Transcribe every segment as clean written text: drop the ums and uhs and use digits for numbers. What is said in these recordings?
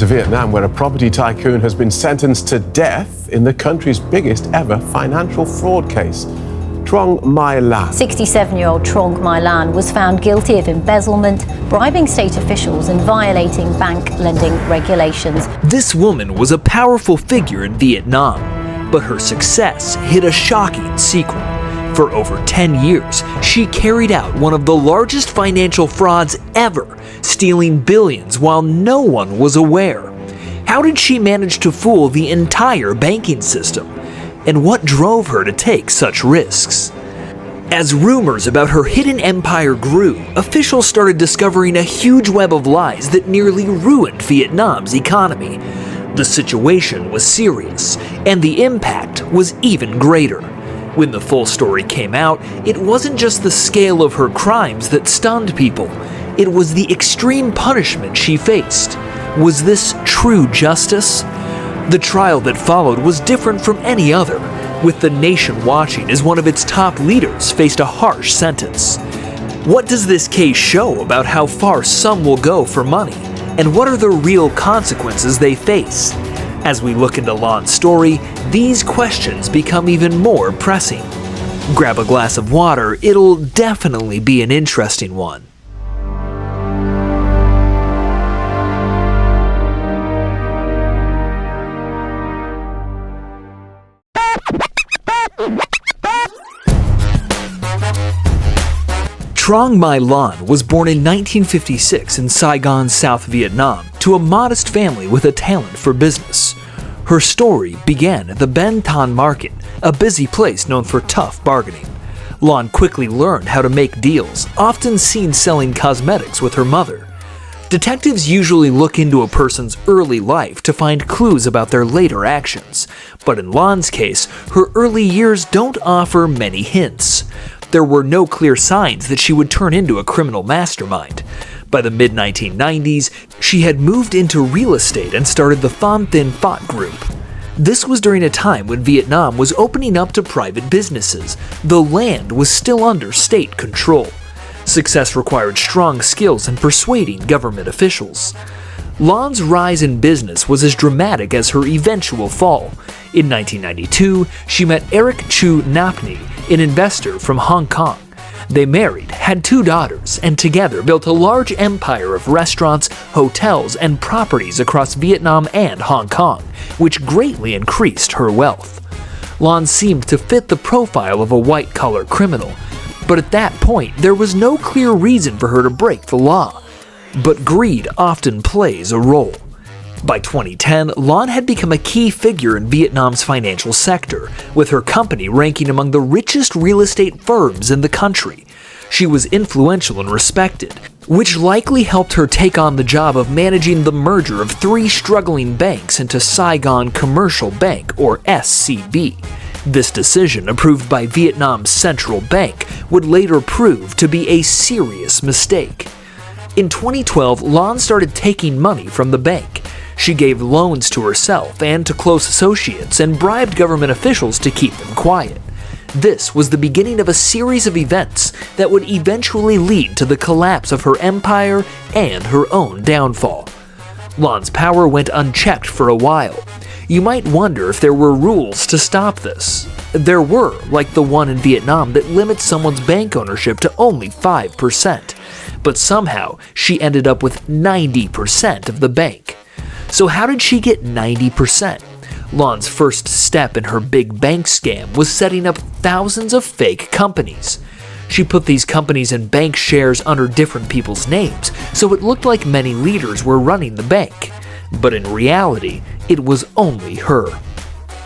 to Vietnam, where a property tycoon has been sentenced to death in the country's biggest ever financial fraud case. Truong My Lan. 67-year-old Truong My Lan was found guilty of embezzlement, bribing state officials and violating bank lending regulations. This woman was a powerful figure in Vietnam, but her success hid a shocking secret. For over 10 years, she carried out one of the largest financial frauds ever, stealing billions while no one was aware. How did she manage to fool the entire banking system? And what drove her to take such risks? As rumors about her hidden empire grew, officials started discovering a huge web of lies that nearly ruined Vietnam's economy. The situation was serious, and the impact was even greater. When the full story came out, it wasn't just the scale of her crimes that stunned people. It was the extreme punishment she faced. Was this true justice? The trial that followed was different from any other, with the nation watching as one of its top leaders faced a harsh sentence. What does this case show about how far some will go for money, and what are the real consequences they face? As we look into Lan's story, these questions become even more pressing. Grab a glass of water, it'll definitely be an interesting one. Truong My Lan was born in 1956 in Saigon, South Vietnam, to a modest family with a talent for business. Her story began at the Ben Thanh Market, a busy place known for tough bargaining. Lan quickly learned how to make deals, often seen selling cosmetics with her mother. Detectives usually look into a person's early life to find clues about their later actions, but in Lan's case, her early years don't offer many hints. There were no clear signs that she would turn into a criminal mastermind. By the mid-1990s, she had moved into real estate and started the Van Thinh Phat Group. This was during a time when Vietnam was opening up to private businesses. The land was still under state control. Success required strong skills in persuading government officials. Lan's rise in business was as dramatic as her eventual fall. In 1992, she met Eric Chu Napni, an investor from Hong Kong. They married, had 2 daughters, and together built a large empire of restaurants, hotels, and properties across Vietnam and Hong Kong, which greatly increased her wealth. Lan seemed to fit the profile of a white-collar criminal, but at that point, there was no clear reason for her to break the law. But greed often plays a role. By 2010, Lan had become a key figure in Vietnam's financial sector, with her company ranking among the richest real estate firms in the country. She was influential and respected, which likely helped her take on the job of managing the merger of 3 struggling banks into Saigon Commercial Bank, or SCB. This decision, approved by Vietnam's central bank, would later prove to be a serious mistake. In 2012, Lan started taking money from the bank. She gave loans to herself and to close associates and bribed government officials to keep them quiet. This was the beginning of a series of events that would eventually lead to the collapse of her empire and her own downfall. Lan's power went unchecked for a while. You might wonder if there were rules to stop this. There were, like the one in Vietnam that limits someone's bank ownership to only 5%. But somehow, she ended up with 90% of the bank. So how did she get 90%? Lan's first step in her big bank scam was setting up thousands of fake companies. She put these companies in bank shares under different people's names, so it looked like many leaders were running the bank. But in reality, it was only her.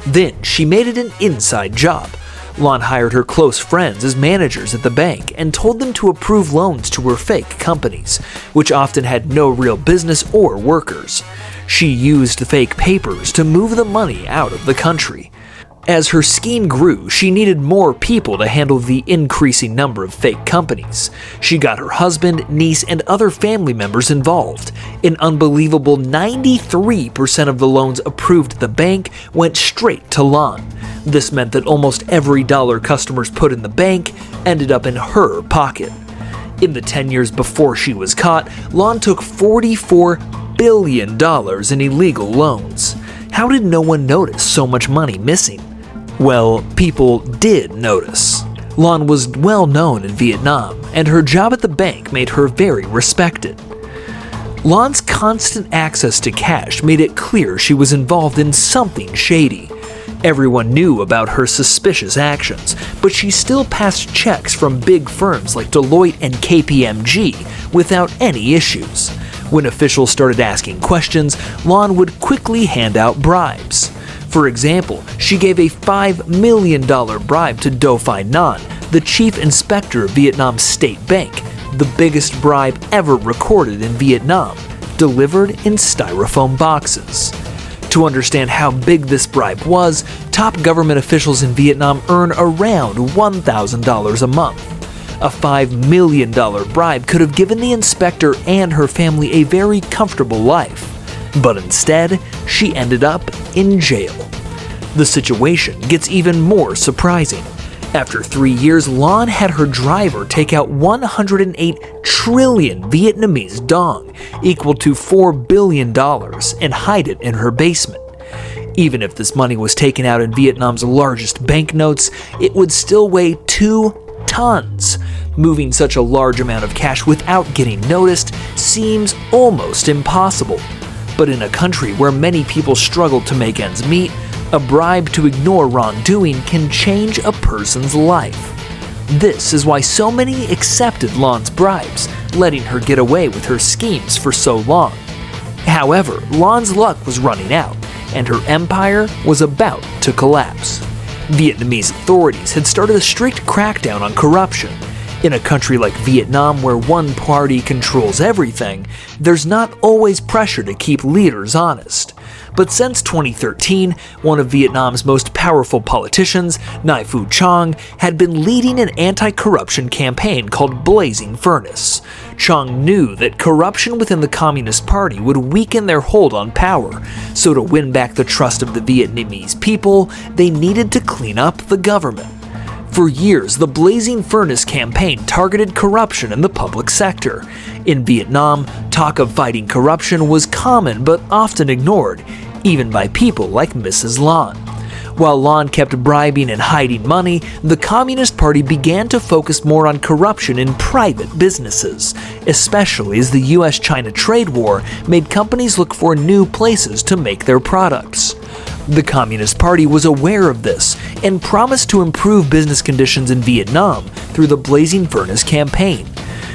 Then she made it an inside job. Lan hired her close friends as managers at the bank and told them to approve loans to her fake companies, which often had no real business or workers. She used the fake papers to move the money out of the country. As her scheme grew, she needed more people to handle the increasing number of fake companies. She got her husband, niece, and other family members involved. An unbelievable 93% of the loans approved at the bank went straight to Lan. This meant that almost every dollar customers put in the bank ended up in her pocket. In the 10 years before she was caught, Lan took $44 billion in illegal loans. How did no one notice so much money missing? Well, people did notice. Lan was well known in Vietnam, and her job at the bank made her very respected. Lan's constant access to cash made it clear she was involved in something shady. Everyone knew about her suspicious actions, but she still passed checks from big firms like Deloitte and KPMG without any issues. When officials started asking questions, Lan would quickly hand out bribes. For example, she gave a $5 million bribe to Do Phi Nan, the chief inspector of Vietnam's state bank, the biggest bribe ever recorded in Vietnam, delivered in styrofoam boxes. To understand how big this bribe was, top government officials in Vietnam earn around $1,000 a month. A $5 million bribe could have given the inspector and her family a very comfortable life. But instead, she ended up in jail. The situation gets even more surprising. After 3 years, Lan had her driver take out 108 trillion Vietnamese dong, equal to $4 billion, and hide it in her basement. Even if this money was taken out in Vietnam's largest banknotes, it would still weigh 2 tons. Moving such a large amount of cash without getting noticed seems almost impossible. But in a country where many people struggle to make ends meet, a bribe to ignore wrongdoing can change a person's life. This is why so many accepted Lan's bribes, letting her get away with her schemes for so long. However, Lan's luck was running out, and her empire was about to collapse. Vietnamese authorities had started a strict crackdown on corruption. In a country like Vietnam where one party controls everything, there's not always pressure to keep leaders honest. But since 2013, one of Vietnam's most powerful politicians, Nai Phu Trong, had been leading an anti-corruption campaign called Blazing Furnace. Trong knew that corruption within the Communist Party would weaken their hold on power, so to win back the trust of the Vietnamese people, they needed to clean up the government. For years, the Blazing Furnace campaign targeted corruption in the public sector. In Vietnam, talk of fighting corruption was common but often ignored, even by people like Mrs. Lan. While Lan kept bribing and hiding money, the Communist Party began to focus more on corruption in private businesses, especially as the US-China trade war made companies look for new places to make their products. The Communist Party was aware of this and promised to improve business conditions in Vietnam through the Blazing Furnace campaign.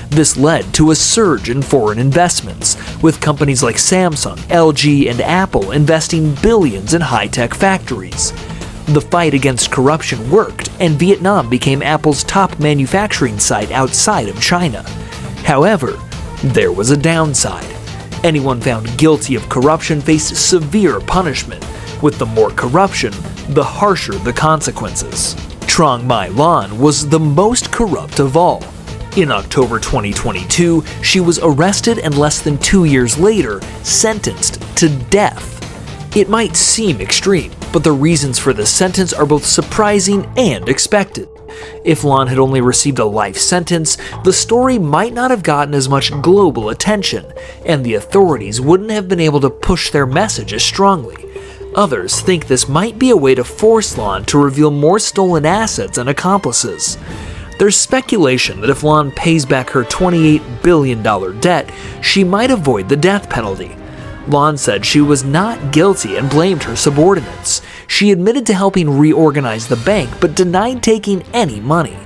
This led to a surge in foreign investments, with companies like Samsung, LG, and Apple investing billions in high-tech factories. The fight against corruption worked, and Vietnam became Apple's top manufacturing site outside of China. However, there was a downside. Anyone found guilty of corruption faced severe punishment. With the more corruption, the harsher the consequences. Truong My Lan was the most corrupt of all. In October 2022, she was arrested and less than 2 years later, sentenced to death. It might seem extreme, but the reasons for this sentence are both surprising and expected. If Lan had only received a life sentence, the story might not have gotten as much global attention, and the authorities wouldn't have been able to push their message as strongly. Others think this might be a way to force Lan to reveal more stolen assets and accomplices. There's speculation that if Lan pays back her $28 billion debt, she might avoid the death penalty. Lan said she was not guilty and blamed her subordinates. She admitted to helping reorganize the bank but denied taking any money.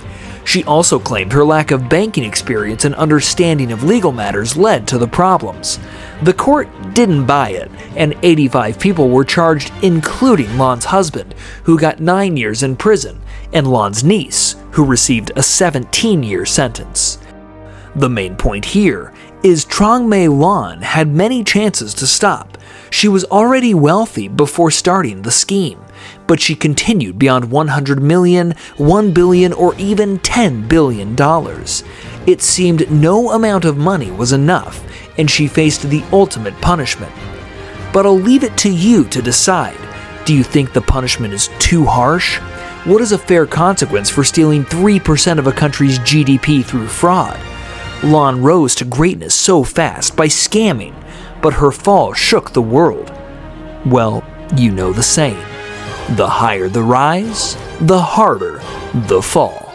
She also claimed her lack of banking experience and understanding of legal matters led to the problems. The court didn't buy it, and 85 people were charged, including Lan's husband, who got 9 years in prison, and Lan's niece, who received a 17-year sentence. The main point here is Truong My Lan had many chances to stop. She was already wealthy before starting the scheme, but she continued beyond 100 million, 1 billion, or even $10 billion. It seemed no amount of money was enough, and she faced the ultimate punishment. But I'll leave it to you to decide. Do you think the punishment is too harsh? What is a fair consequence for stealing 3% of a country's GDP through fraud? Lan rose to greatness so fast by scamming, but her fall shook the world. Well, you know the saying. The higher the rise, the harder the fall.